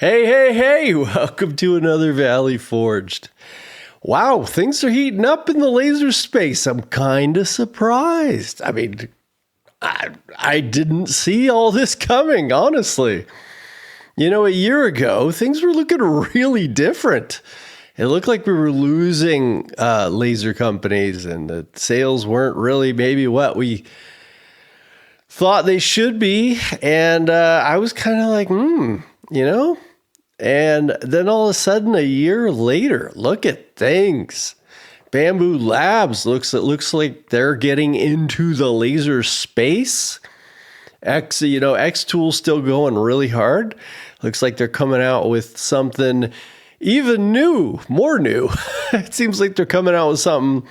Hey, hey, hey, welcome to another Valley Forged. Wow, things are heating up in the laser space. I'm kind of surprised. I mean, I didn't see all this coming, honestly. You know, a year ago, things were looking really different. It looked like we were losing laser companies and the sales weren't really maybe what we thought they should be. And I was kind of like, you know? And then all of a sudden, a year later, look at things. Bambu Labs looks like they're getting into the laser space. xTool still going really hard. Looks like they're coming out with something even new, more new. It seems like they're coming out with something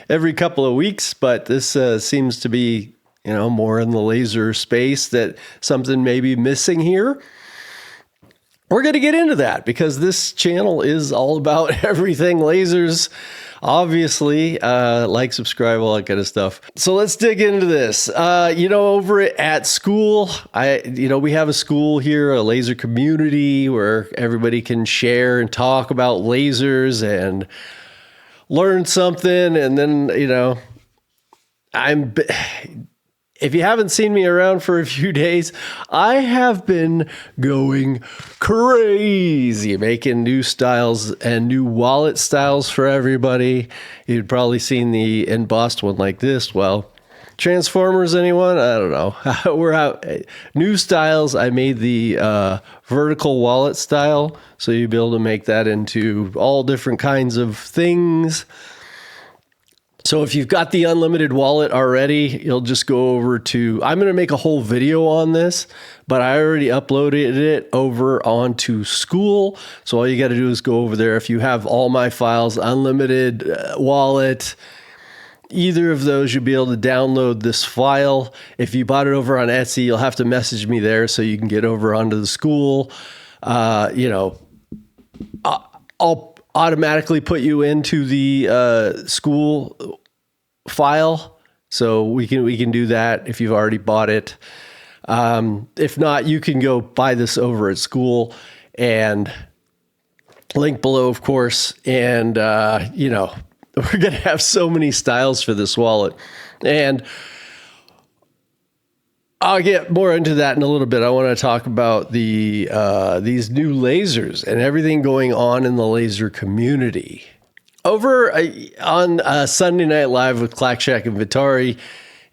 every couple of weeks, but this seems to be, more in the laser space, that something may be missing here. We're going to get into that because this channel is all about everything lasers, obviously. Like, subscribe, all that kind of stuff. So let's dig into this. Over at school, we have a school here, a laser community where everybody can share and talk about lasers and learn something. And then, if you haven't seen me around for a few days, I have been going crazy making new styles and new wallet styles for everybody. You'd probably seen the embossed one like this. Well, Transformers, anyone? I don't know. We're out. New styles. I made the vertical wallet style, so you'll be able to make that into all different kinds of things. So if you've got the unlimited wallet already, you'll just go over to, I'm going to make a whole video on this, but I already uploaded it over onto school. So all you got to do is go over there. If you have all my files, unlimited wallet, either of those, you'll be able to download this file. If you bought it over on Etsy, you'll have to message me there so you can get over onto the school. I'll automatically put you into the school file, so we can do that if you've already bought it. If not, you can go buy this over at school, and link below, of course. And we're gonna have so many styles for this wallet, and I'll get more into that in a little bit. I want to talk about these new lasers and everything going on in the laser community. Over on Sunday Night Live with Clackshaq and Vitari,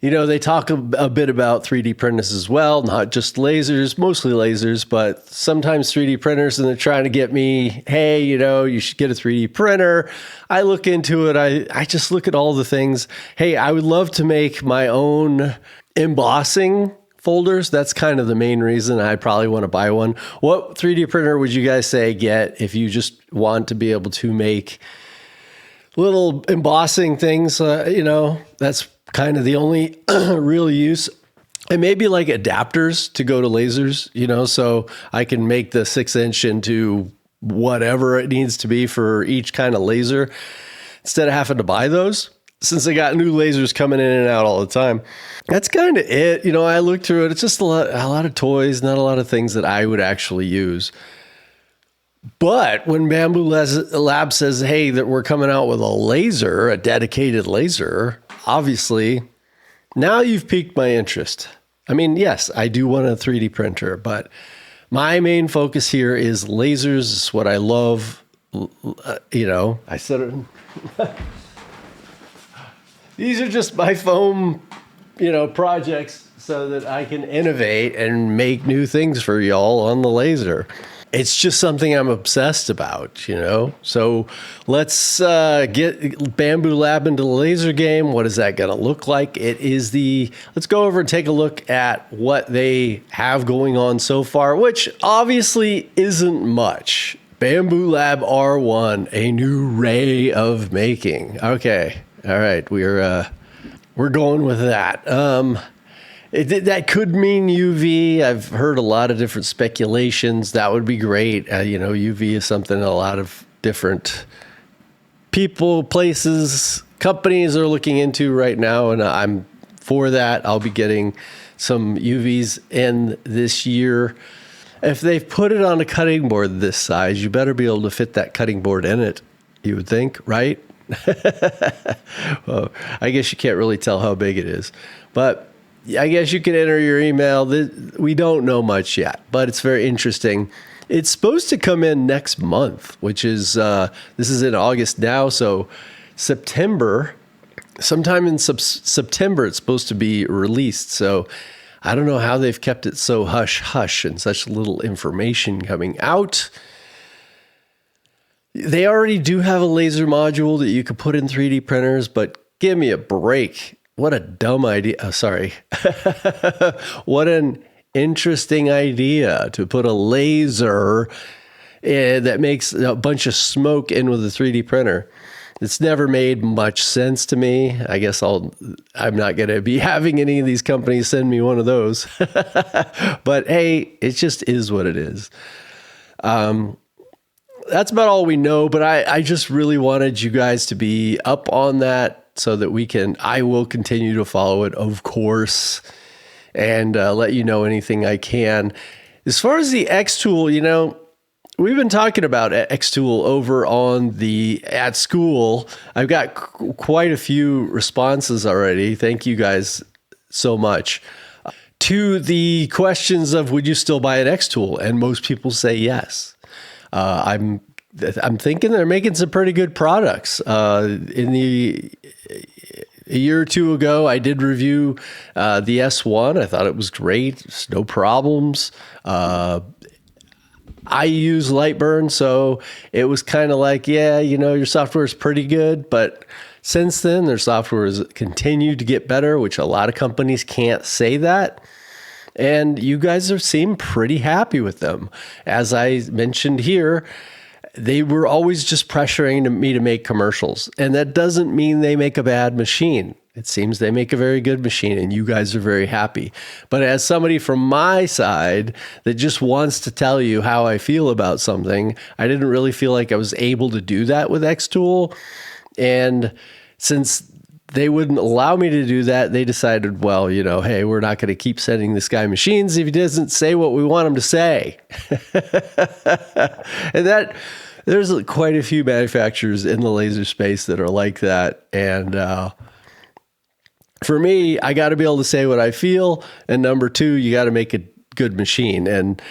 they talk a bit about 3D printers as well, not just lasers, mostly lasers, but sometimes 3D printers, and they're trying to get me, hey, you should get a 3D printer. I look into it. I just look at all the things. Hey, I would love to make my own embossing folders. That's kind of the main reason I probably want to buy one. What 3D printer would you guys say get if you just want to be able to make little embossing things? That's kind of the only real use. And maybe like adapters to go to lasers, so I can make the 6-inch into whatever it needs to be for each kind of laser instead of having to buy those, since they got new lasers coming in and out all the time. That's kind of it. I looked through it. It's just a lot of toys, not a lot of things that I would actually use. But when Bambu Lab says, hey, that we're coming out with a laser, a dedicated laser, obviously, now you've piqued my interest. I mean, yes, I do want a 3D printer, but my main focus here is lasers. It's what I love. I said it. These are just my foam, projects so that I can innovate and make new things for y'all on the laser. It's just something I'm obsessed about, So let's get Bambu Lab into the laser game. What is that going to look like? Let's go over and take a look at what they have going on so far, which obviously isn't much. Bambu Lab R1, a new way of making. Okay. All right, we're going with that. That could mean UV. I've heard a lot of different speculations. That would be great. UV is something a lot of different people, places, companies are looking into right now, and I'm for that. I'll be getting some UVs in this year. if they've put it on a cutting board this size, you better be able to fit that cutting board in it, you would think, right? Well, I guess you can't really tell how big it is, but I guess you can enter your email. We don't know much yet, but it's very interesting. It's supposed to come in next month, which is, this is in August now. So September, sometime in September, it's supposed to be released. So I don't know how they've kept it so hush hush and such little information coming out. They already do have a laser module that you could put in 3D printers, but give me a break. What a dumb idea. Oh, sorry. What an interesting idea to put a laser that makes a bunch of smoke in with a 3D printer. It's never made much sense to me. I guess I'm not going to be having any of these companies send me one of those. But hey, it just is what it is. That's about all we know, but I just really wanted you guys to be up on that so that I will continue to follow it, of course, and let you know anything I can. As far as the xTool, we've been talking about xTool over at school. I've got quite a few responses already. Thank you guys so much. To the questions of would you still buy an xTool? And most people say yes. I'm thinking they're making some pretty good products. A year or two ago, I did review the S1. I thought it was great. There's no problems. I use Lightburn, so it was kind of like, yeah, your software is pretty good. But since then, their software has continued to get better, which a lot of companies can't say that. And you guys seem pretty happy with them. As I mentioned here, they were always just pressuring me to make commercials. And that doesn't mean they make a bad machine. It seems they make a very good machine and you guys are very happy. But as somebody from my side that just wants to tell you how I feel about something, I didn't really feel like I was able to do that with xTool. And since they wouldn't allow me to do that, they decided, well, hey, we're not going to keep sending this guy machines if he doesn't say what we want him to say. And there's quite a few manufacturers in the laser space that are like that. And for me, I got to be able to say what I feel. And number two, you got to make a good machine. And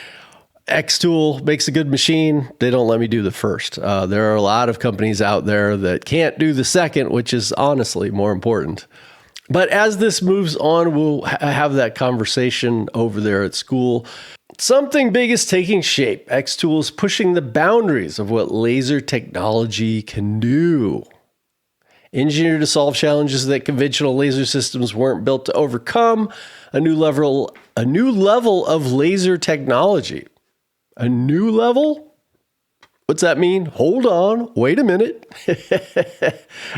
xTool makes a good machine. They don't let me do the first. There are a lot of companies out there that can't do the second, which is honestly more important. But as this moves on, we'll have that conversation over there at school. Something big is taking shape. xTool is pushing the boundaries of what laser technology can do. Engineered to solve challenges that conventional laser systems weren't built to overcome, a new level of laser technology. A new level? What's that mean? Hold on. Wait a minute.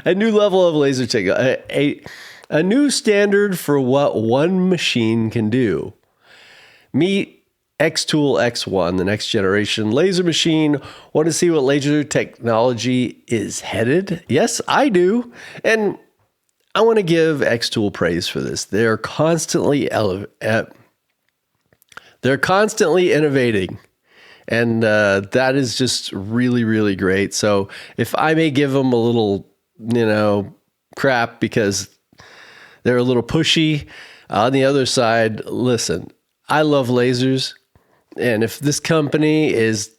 A new level of laser technology. A new standard for what one machine can do. Meet xTool X1, the next generation laser machine. Want to see what laser technology is headed? Yes, I do. And I want to give xTool praise for this. They're constantly innovating. And that is just really, really great. So if I may give them a little, crap because they're a little pushy, on the other side, listen, I love lasers. And if this company is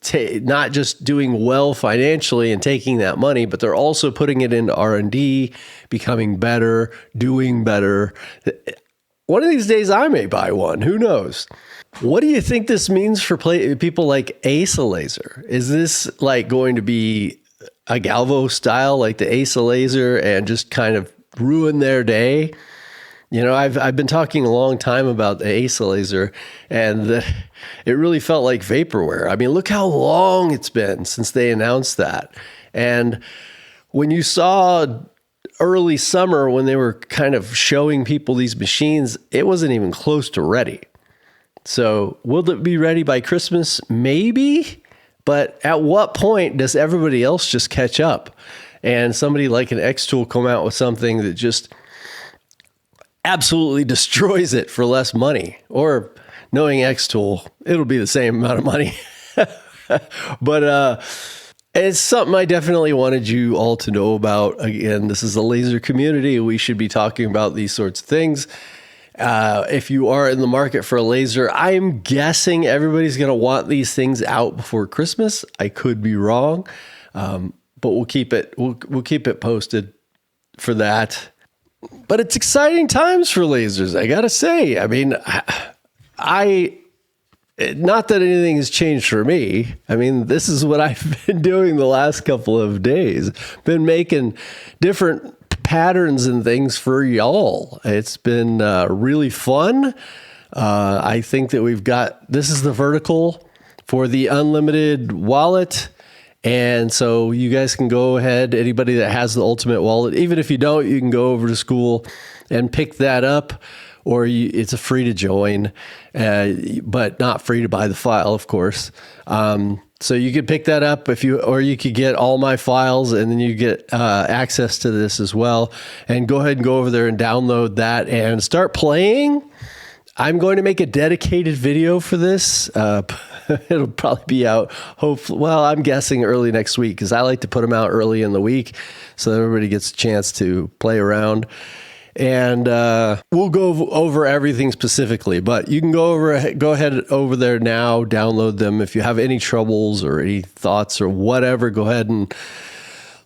not just doing well financially and taking that money, but they're also putting it into R&D, becoming better, doing better, one of these days I may buy one. Who knows? What do you think this means for people like Asa Laser? Is this like going to be a Galvo style like the Asa Laser and just kind of ruin their day? I've been talking a long time about the Asa Laser, and it really felt like vaporware. I mean, look how long it's been since they announced that. And when you saw early summer when they were kind of showing people these machines, it wasn't even close to ready. So will it be ready by Christmas? Maybe. But at what point does everybody else just catch up? And somebody like an xTool come out with something that just absolutely destroys it for less money, or knowing xTool, it'll be the same amount of money. But it's something I definitely wanted you all to know about. Again, this is a laser community. We should be talking about these sorts of things. If you are in the market for a laser, I'm guessing everybody's going to want these things out before Christmas. I could be wrong, but we'll keep it posted for that. But it's exciting times for lasers, I gotta say. I mean, not that anything has changed for me. I mean, this is what I've been doing the last couple of days. Been making different patterns and things for y'all. It's been really fun. I think that this is the vertical for the unlimited wallet. And so you guys can go ahead, anybody that has the ultimate wallet, even if you don't, you can go over to school and pick that up, or it's a free to join, but not free to buy the file, of course. So you could pick that up or you could get all my files, and then you get access to this as well. And go ahead and go over there and download that and start playing. I'm going to make a dedicated video for this. It'll probably be out, hopefully, well, I'm guessing early next week, because I like to put them out early in the week so that everybody gets a chance to play around. And we'll go over everything specifically, but you can go ahead over there now, download them. If you have any troubles or any thoughts or whatever, go ahead and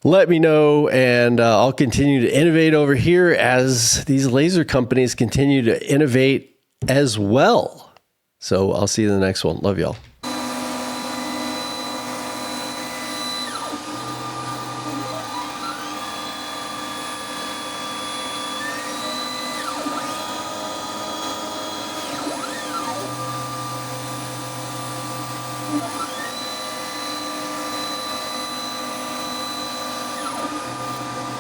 let me know, and I'll continue to innovate over here as these laser companies continue to innovate as well. So I'll see you in the next one. Love y'all.